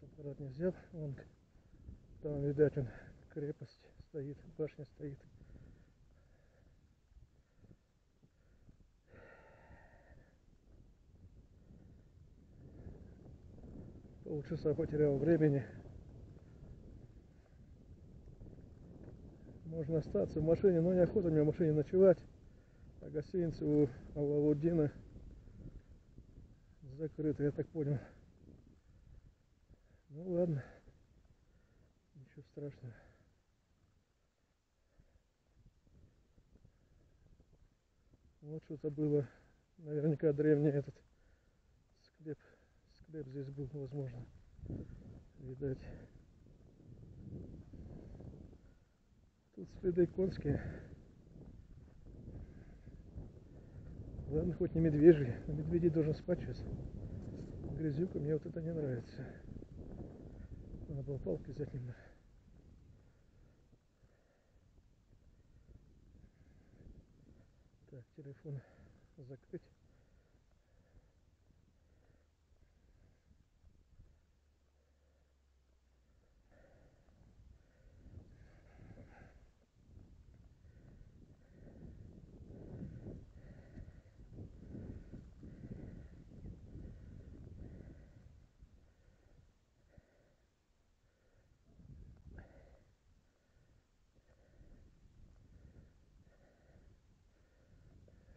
Фотоаппарат не взял. Вон там, видать, он крепость стоит, башня стоит. Полчаса потерял времени. Можно остаться в машине, но неохота мне в машине ночевать. А гостиница у Аллауддина закрыта, я так понял. Ну ладно, ничего страшного. Вот что-то было. Наверняка древний этот склеп. Склеп здесь был, возможно. Видать. Тут следы конские. Ладно, хоть не медвежий. Но медведей должен спать сейчас. Грязюка, мне вот это не нравится. Надо было палки взять немного. Так, телефон закрыть.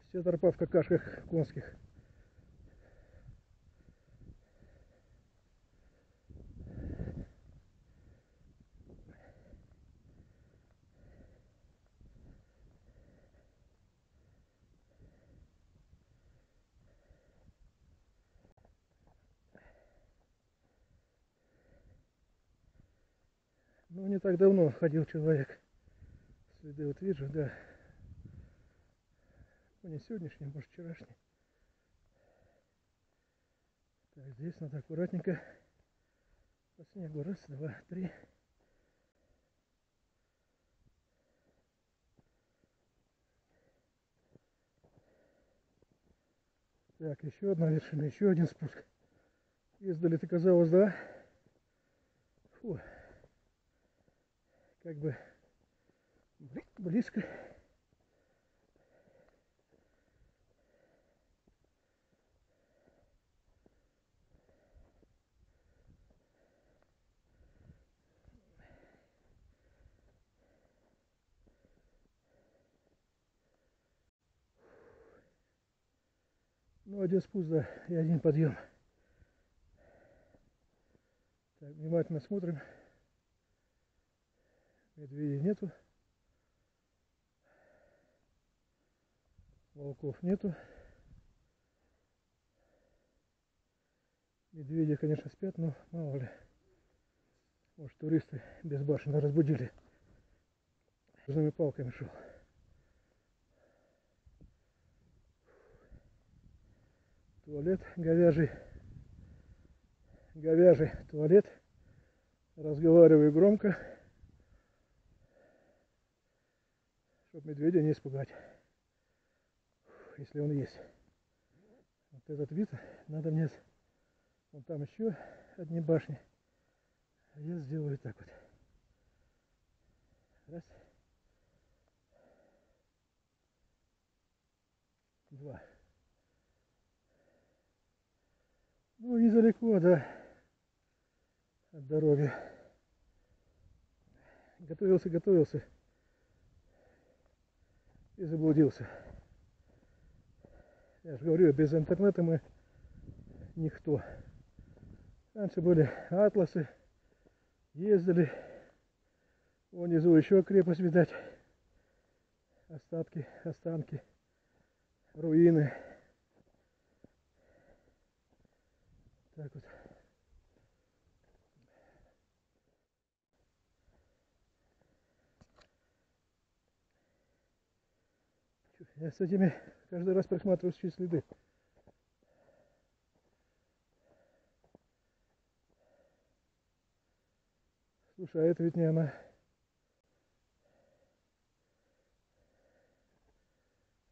Все тропа в какашках конских. Ну, не так давно ходил человек. Следы вот вижу, да. Ну, не сегодняшний, может, вчерашний. Так, здесь надо аккуратненько по снегу. Раз, два, три. Так, еще одна вершина, еще один спуск. Издали-то казалось, да? Фу. Как бы близко. Ну, один спуск, да, и один подъем. Так, внимательно смотрим. Медведей нету. Волков нету. Медведи, конечно, спят, но мало ли. Может, туристы безбашенно разбудили. Железными палками шел. Туалет говяжий. Говяжий туалет. Разговариваю громко, чтобы медведя не испугать, если он есть. Вот этот вид надо мне... Вон там еще одни башни. А я сделаю так вот. Раз. Два. Ну, недалеко, да, от дороги. Готовился и заблудился. Я же говорю, без интернета мы никто. Раньше были атласы, ездили. Вон внизу еще крепость, видать. Останки, руины. Так вот. Я с этими каждый раз присматриваюсь, чьи следы. Слушай, а это ведь не она.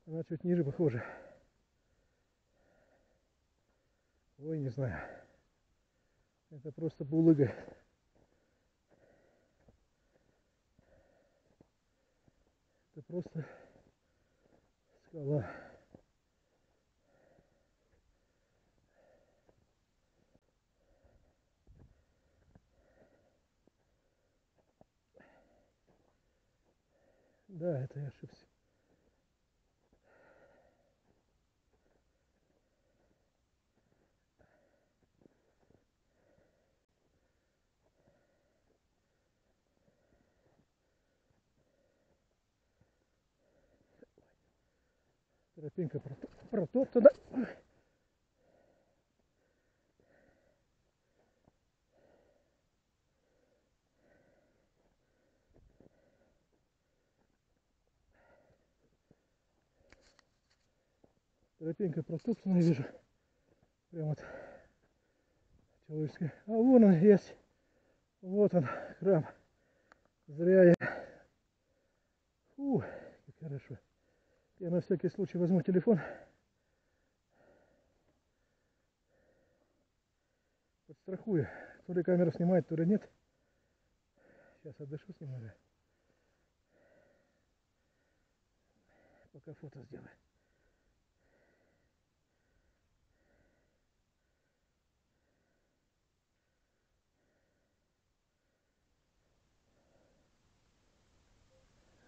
Она чуть ниже похожа. Ой, не знаю. Это просто булыга. Это просто скала. Да, это я ошибся. Тропинка протоптана. Тропинка протоптана, я вижу. Прям вот человеческая. А вон он есть. Вот он, храм. Зря я. Как хорошо. Я на всякий случай возьму телефон. Подстрахую. То ли камера снимает, то ли нет. Сейчас отдышусь немного. Пока фото сделаю.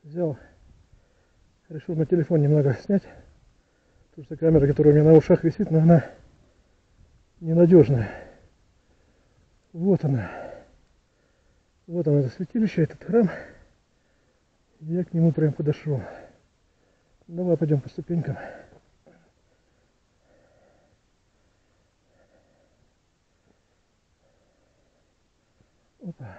Взял. Решил на телефон немного снять. Потому что камера, которая у меня на ушах висит, но она ненадежная. Вот она. Вот он, это святилище, этот храм. Я к нему прям подошел. Давай пойдем по ступенькам. Опа.